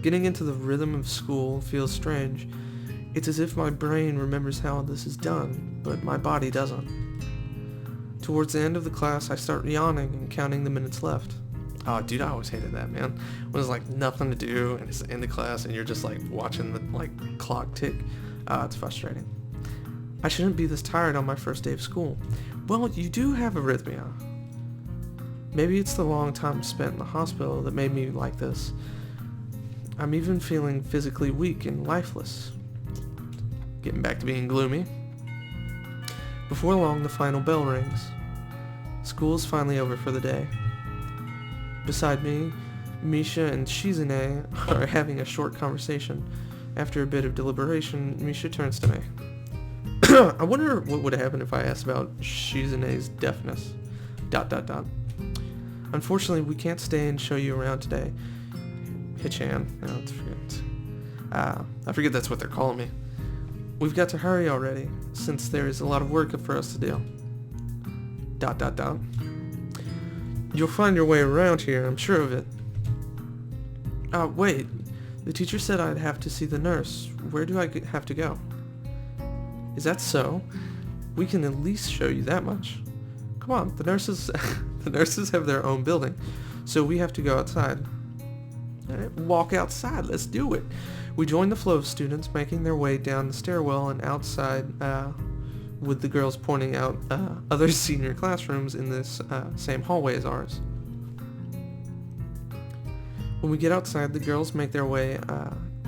Getting into the rhythm of school feels strange. It's as if my brain remembers how this is done, but my body doesn't. Towards the end of the class, I start yawning and counting the minutes left. Oh, dude, I always hated that, man. When there's like nothing to do and it's the end of class and you're just like watching the clock tick. It's frustrating. I shouldn't be this tired on my first day of school. Well, you do have arrhythmia. Maybe it's the long time spent in the hospital that made me like this. I'm even feeling physically weak and lifeless. Getting back to being gloomy. Before long, the final bell rings. School is finally over for the day. Beside me, Misha and Shizune are having a short conversation. After a bit of deliberation, Misha turns to me. I wonder what would happen if I asked about Shizune's deafness. ... Unfortunately, we can't stay and show you around today. Hichan. I forget that's what they're calling me. We've got to hurry already, since there is a lot of work for us to do. ... You'll find your way around here, I'm sure of it. Wait. The teacher said I'd have to see the nurse. Where do I have to go? Is that so? We can at least show you that much. Come on, the nurses have their own building, so we have to go outside. Alright, walk outside, let's do it. We join the flow of students making their way down the stairwell and outside, with the girls pointing out other senior classrooms in this same hallway as ours. When we get outside, the girls make their way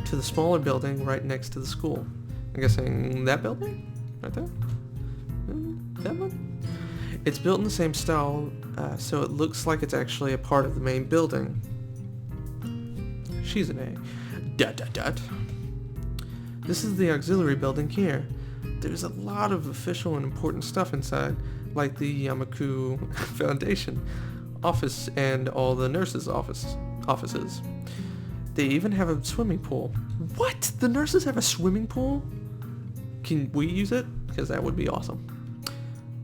to the smaller building right next to the school. I'm guessing that building? Right there? That one? It's built in the same style, so it looks like it's actually a part of the main building. Shizune. ... This is the auxiliary building here. There's a lot of official and important stuff inside, like the Yamaku Foundation office and all the nurses' offices. They even have a swimming pool. What? The nurses have a swimming pool? Can we use it? Because that would be awesome.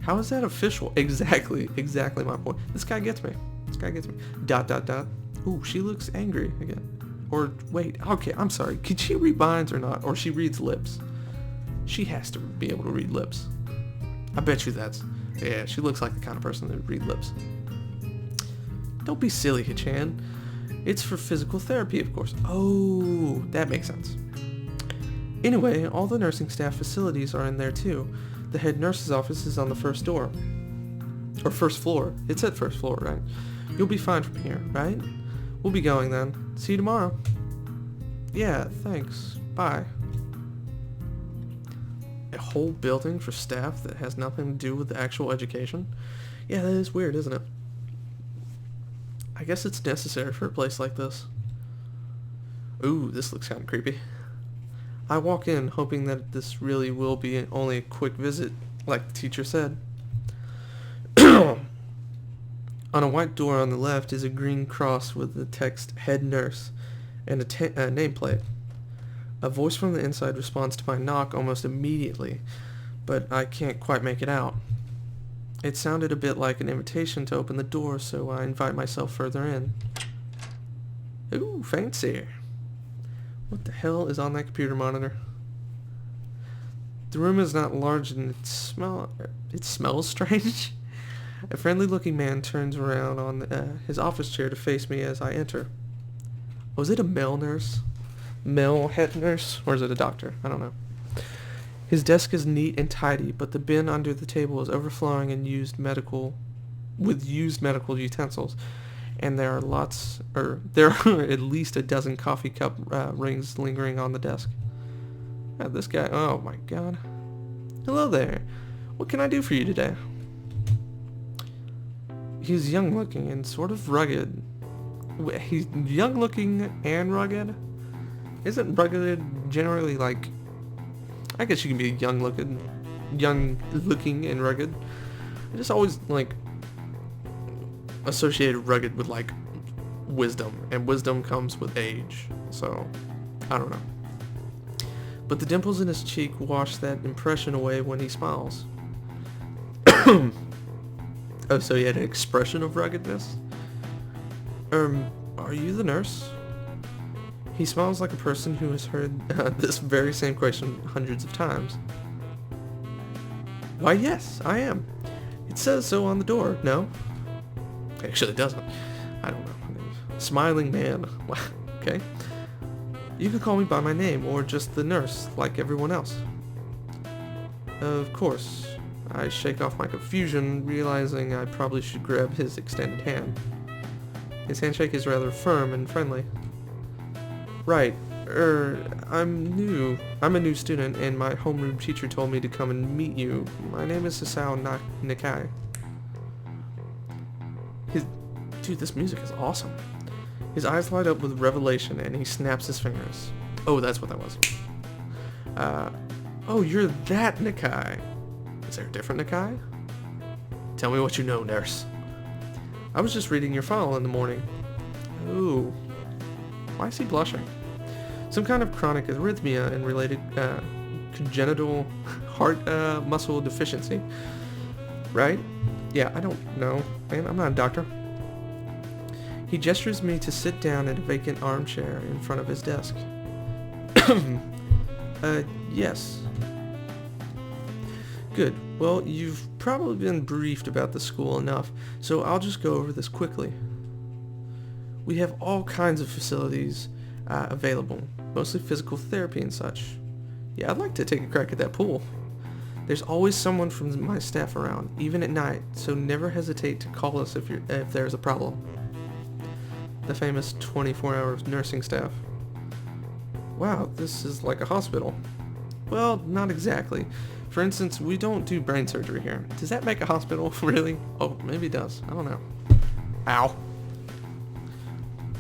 How is that official? Exactly my point. This guy gets me. ... Ooh, she looks angry again. Or, wait, okay, I'm sorry. Could she read minds or not? Or she reads lips? She has to be able to read lips. I bet you that's... Yeah, she looks like the kind of person that would read lips. Don't be silly, Hichan. It's for physical therapy, of course. Oh, that makes sense. Anyway, all the nursing staff facilities are in there too. The head nurse's office is on the first door. Or first floor. It said first floor, right? You'll be fine from here, right? We'll be going then. See you tomorrow. Yeah, thanks. Bye. A whole building for staff that has nothing to do with the actual education? Yeah, that is weird, isn't it? I guess it's necessary for a place like this. Ooh, this looks kind of creepy. I walk in, hoping that this really will be only a quick visit, like the teacher said. On a white door on the left is a green cross with the text Head Nurse and a nameplate. A voice from the inside responds to my knock almost immediately, but I can't quite make it out. It sounded a bit like an invitation to open the door, so I invite myself further in. Ooh, fancy. What the hell is on that computer monitor? The room is not large and it smells strange. A friendly-looking man turns around on his office chair to face me as I enter. Was it a male nurse? Male head nurse? Or is it a doctor? I don't know. His desk is neat and tidy, but the bin under the table is overflowing and used medical utensils, and there are at least a dozen coffee cup rings lingering on the desk. This guy, oh my god. Hello there. What can I do for you today? He's young looking and sort of rugged. He's young looking and rugged? Isn't rugged generally like... I guess you can be young looking and rugged. I just always like associated rugged with like wisdom, and wisdom comes with age. So I don't know. But the dimples in his cheek wash that impression away when he smiles. Oh, so he had an expression of ruggedness? Are you the nurse? He smiles like a person who has heard this very same question hundreds of times. Why, yes, I am. It says so on the door, no? Actually, it doesn't. I don't know. Smiling man. Okay. You can call me by my name, or just the nurse, like everyone else. Of course. I shake off my confusion, realizing I probably should grab his extended hand. His handshake is rather firm and friendly. Right. I'm new. I'm a new student, and my homeroom teacher told me to come and meet you. My name is Sasao Nakai. Dude, this music is awesome. His eyes light up with revelation, and he snaps his fingers. Oh, that's what that was. Oh, you're that Nakai. Is there a different Nakai? Tell me what you know, nurse. I was just reading your file in the morning. Ooh. Why is he blushing? Some kind of chronic arrhythmia and related congenital heart muscle deficiency. Right? Yeah, I don't know. Man, I'm not a doctor. He gestures me to sit down at a vacant armchair in front of his desk. Yes. Good. Well, you've probably been briefed about the school enough, so I'll just go over this quickly. We have all kinds of facilities available, mostly physical therapy and such. Yeah, I'd like to take a crack at that pool. There's always someone from my staff around, even at night, so never hesitate to call us if there's a problem. The famous 24-hour nursing staff. Wow, this is like a hospital. Well, not exactly. For instance, we don't do brain surgery here. Does that make a hospital? Really? Oh, maybe it does. I don't know. Ow.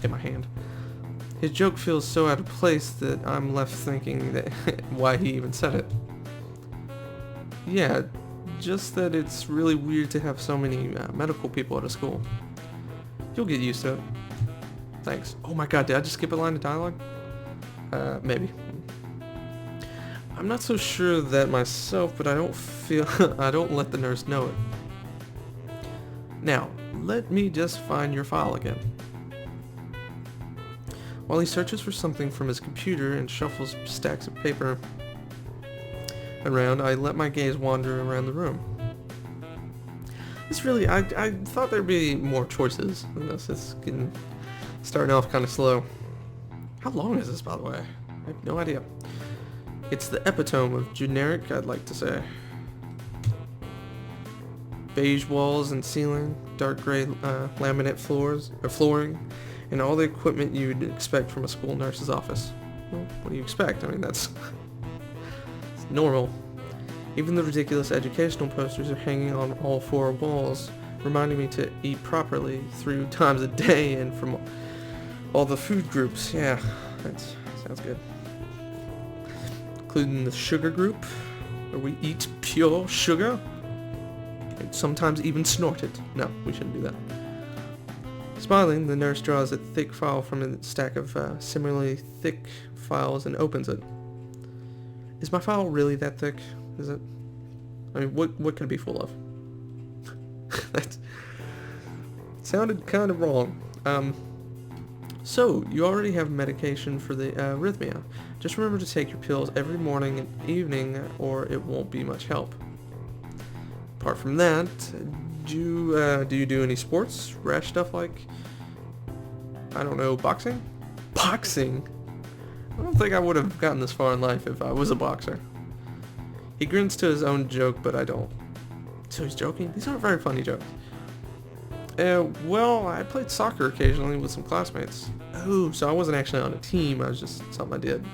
Hit my hand. His joke feels so out of place that I'm left thinking that why he even said it. Yeah, just that it's really weird to have so many medical people at a school. You'll get used to it. Thanks. Oh my god, did I just skip a line of dialogue? Maybe. I'm not so sure of that myself, but I don't let the nurse know it. Now, let me just find your file again. While he searches for something from his computer and shuffles stacks of paper around, I let my gaze wander around the room. It's really, I thought there'd be more choices than this. It's starting off kind of slow. How long is this, by the way? I have no idea. It's the epitome of generic, I'd like to say. Beige walls and ceiling, dark gray laminate flooring, and all the equipment you'd expect from a school nurse's office. Well, what do you expect? I mean, that's it's normal. Even the ridiculous educational posters are hanging on all four walls, reminding me to eat properly 3 times a day and from all the food groups. Yeah, that sounds good. Including the sugar group, where we eat pure sugar and sometimes even snort it. No, we shouldn't do that. Smiling, the nurse draws a thick file from a stack of similarly thick files and opens it. Is my file really that thick? Is it? I mean, what could it be full of? That sounded kind of wrong. So, you already have medication for the arrhythmia. Just remember to take your pills every morning and evening, or it won't be much help. Apart from that, do you do any sports? Rash stuff like, I don't know, boxing? Boxing? I don't think I would have gotten this far in life if I was a boxer. He grins to his own joke, but I don't. So he's joking? These aren't very funny jokes. Well, I played soccer occasionally with some classmates. Oh, so I wasn't actually on a team, I was just something I did.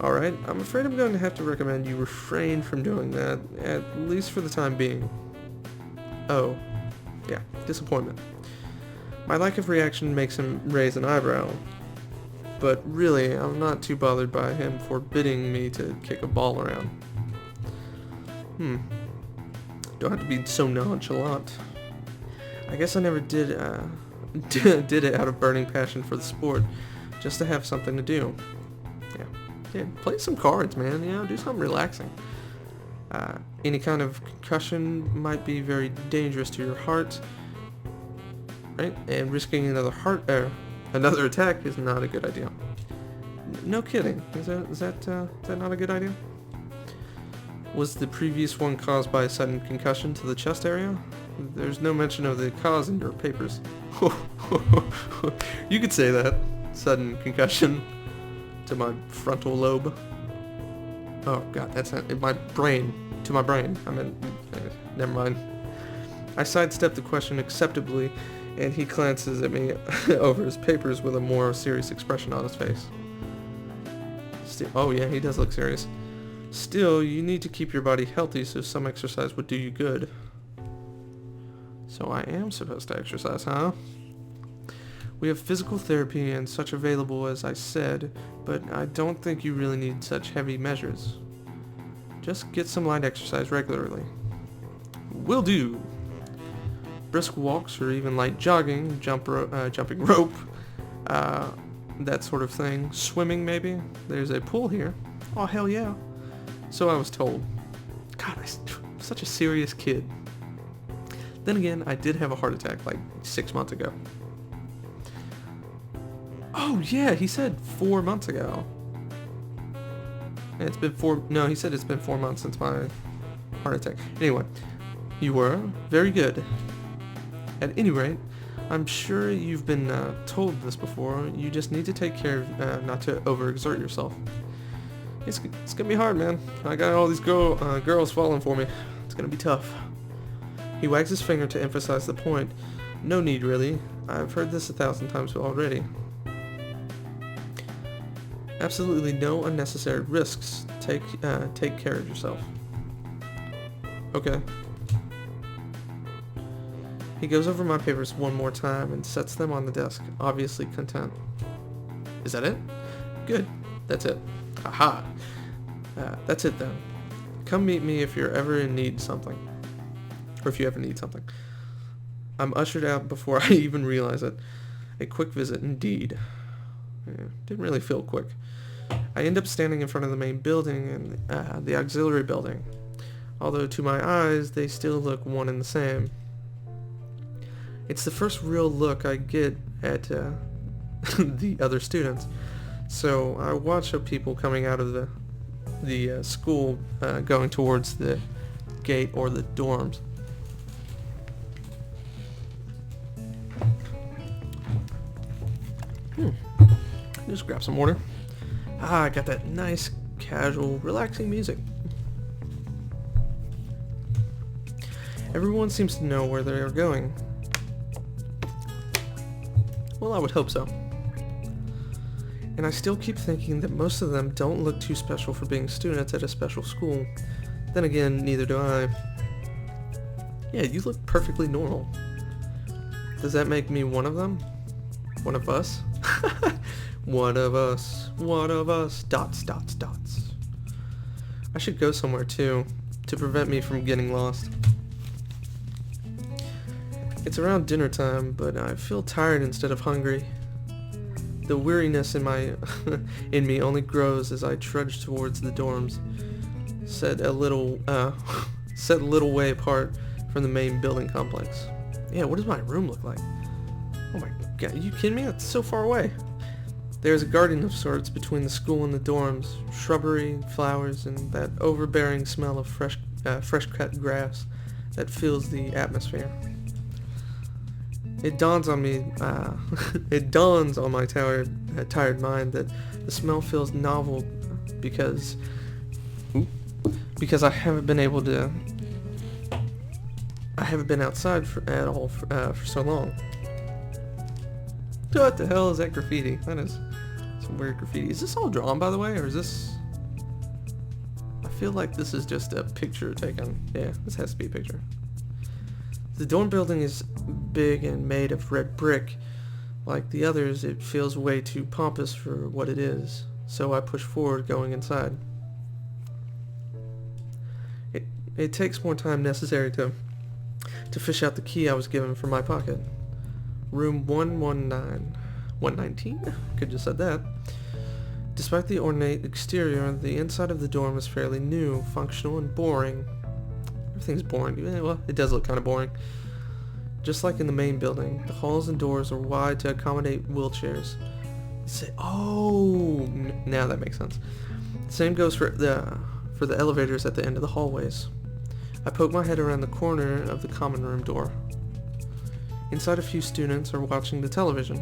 Alright, I'm afraid I'm going to have to recommend you refrain from doing that, at least for the time being. Oh, yeah, disappointment. My lack of reaction makes him raise an eyebrow. But really, I'm not too bothered by him forbidding me to kick a ball around. Don't have to be so nonchalant. I guess I never did it out of burning passion for the sport, just to have something to do. Yeah, play some cards, man. Do something relaxing. Any kind of concussion might be very dangerous to your heart. right? And risking another attack is not a good idea. No kidding. Is that not a good idea? Was the previous one caused by a sudden concussion to the chest area? There's no mention of the cause in your papers. You could say that. Sudden concussion to my frontal lobe. Oh god, that's not in my brain. To my brain. Never mind. I sidestepped the question acceptably, and he glances at me over his papers with a more serious expression on his face. Oh yeah, he does look serious. Still, you need to keep your body healthy, so some exercise would do you good. So I am supposed to exercise, huh? We have physical therapy and such available, as I said, but I don't think you really need such heavy measures. Just get some light exercise regularly. Will do. Brisk walks or even light jogging, jumping rope, that sort of thing. Swimming maybe. There's a pool here. Oh hell yeah. So I was told. God, I'm such a serious kid. Then again, I did have a heart attack like 6 months ago. Oh yeah, he said 4 months ago. It's been he said it's been 4 months since my heart attack. Anyway, you were very good. At any rate, I'm sure you've been told this before. You just need to take care not to overexert yourself. It's gonna be hard, man. I got all these girls falling for me. It's gonna be tough. He wags his finger to emphasize the point. No need, really. I've heard this 1,000 times already. Absolutely no unnecessary risks. Take care of yourself. Okay. He goes over my papers one more time and sets them on the desk, obviously content. Is that it? Good. That's it. Aha. That's it then. Come meet me if you're ever in need something. Or if you ever need something. I'm ushered out before I even realize it. A quick visit indeed. Yeah, didn't really feel quick. I end up standing in front of the main building and the auxiliary building. Although to my eyes, they still look one and the same. It's the first real look I get at the other students. So I watch people coming out of the school going towards the gate or the dorms. Just grab some water. I got that nice, casual, relaxing music. Everyone seems to know where they are going. Well, I would hope so. And I still keep thinking that most of them don't look too special for being students at a special school. Then again, neither do I. Yeah, you look perfectly normal. Does that make me one of them? One of us? One of us. One of us. Dots, dots, dots. I should go somewhere too, to prevent me from getting lost. It's around dinner time, but I feel tired instead of hungry. The weariness in me only grows as I trudge towards the dorms, set a little way apart from the main building complex. Yeah, what does my room look like? Oh my god, are you kidding me? That's so far away. There's a garden of sorts between the school and the dorms, shrubbery, flowers, and that overbearing smell of fresh cut grass that fills the atmosphere. It dawns on me, on my tired mind that the smell feels novel because I haven't been outside at all for so long. What the hell is that graffiti? That is some weird graffiti. Is this all drawn, by the way, or is this... I feel like this is just a picture taken. Yeah, this has to be a picture. The dorm building is big and made of red brick. Like the others, it feels way too pompous for what it is, so I push forward going inside. It takes more time necessary to fish out the key I was given from my pocket. Room 119. 119? Could just said that. Despite the ornate exterior, the inside of the dorm is fairly new, functional, and boring. Everything's boring. Well, it does look kind of boring. Just like in the main building, the halls and doors are wide to accommodate wheelchairs. Oh, now that makes sense. The same goes for the elevators at the end of the hallways. I poke my head around the corner of the common room door. Inside, a few students are watching the television.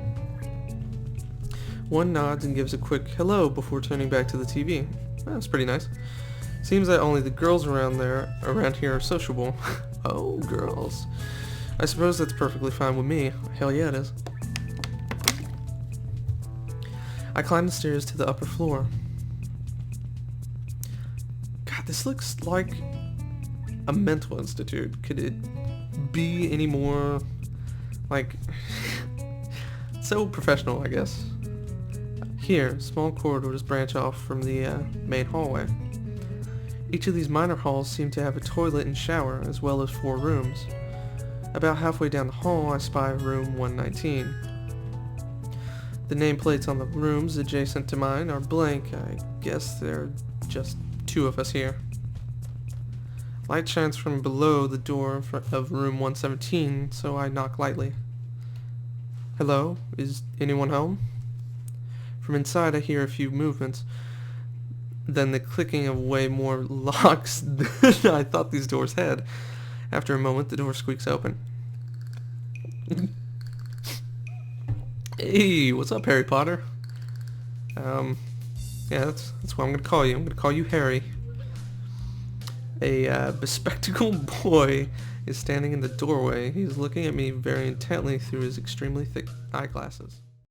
One nods and gives a quick hello before turning back to the TV. That's pretty nice. Seems that only the girls around here are sociable. Oh, girls. I suppose that's perfectly fine with me. Hell yeah, it is. I climb the stairs to the upper floor. God, this looks like a mental institute. Could it be any more, like, so professional, I guess. Here, small corridors branch off from the main hallway. Each of these minor halls seem to have a toilet and shower, as well as 4 rooms. About halfway down the hall, I spy room 119. The nameplates on the rooms adjacent to mine are blank. I guess there are just 2 of us here. Light shines from below the door of room 117, so I knock lightly. Hello? Is anyone home? From inside, I hear a few movements, then the clicking of way more locks than I thought these doors had. After a moment, the door squeaks open. Hey, what's up, Harry Potter? Yeah, that's what I'm gonna call you. I'm gonna call you Harry. A bespectacled boy is standing in the doorway. He's looking at me very intently through his extremely thick eyeglasses.